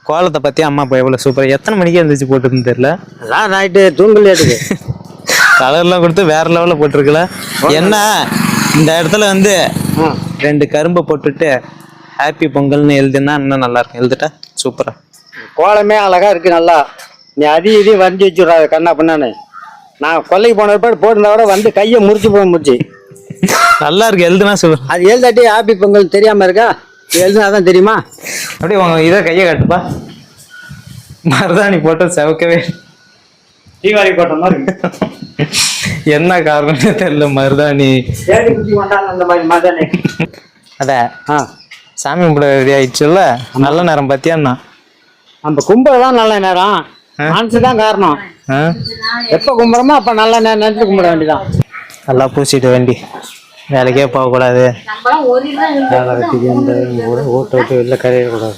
கோலத்தை பத்தி அம்மா இப்போ எவ்வளவு சூப்பர். எத்தனை மணிக்கு எழுந்திரிச்சு போட்டுருன்னு தெரியல. அதான் நைட்டு தூங்கலையாட்டுக்கு கலர்லாம் கொடுத்து வேற லெவல்ல போட்டிருக்கல. என்ன இந்த இடத்துல வந்து 2 கரும்பை போட்டுட்டு ஹாப்பி பொங்கல்னு எழுதுனா இன்னும் நல்லா இருக்கும். எழுதிட்டா சூப்பரா. கோலமே அழகா இருக்கு நல்லா. நீ இதையும் வரைஞ்சி வச்சுடுறாரு கண்ணா பண்ணானு. நான் கொல்லைக்கு போன பிற்பாடு போட்டிருந்தா கூட வந்து கையை முறிச்சு போக முடிச்சு. நல்லா இருக்கு எழுதுனா சூப்பர். அது எழுதாட்டி ஹாப்பி பொங்கல் தெரியாம இருக்கா? எழுதுனாதான் தெரியுமா? அப்படியே உங்க இதை கையை காட்டுப்பா. மருதாணி போட்டு செவக்கவே தீபாவளி போட்ட மாதிரி என்ன காரணம்னு தெரியல. மருதாணி அந்த மாதிரி மருதாணி. அத சாமி கும்பிட ரெடி ஆயிடுச்சுல்ல. நல்ல நேரம் பத்தியாண்ணா நம்ம கும்பல் தான் நல்ல நேரம். மனசுதான் காரணம். எப்ப கும்பிடுறோமோ அப்ப நல்ல நேரம் நினைச்சு கும்பிட வேண்டியதான். நல்லா பூசிட்டு வேண்டி வேலைக்கே போகக்கூடாது. ஓட்ட விட்டு வெளில கரையிடக்கூடாது.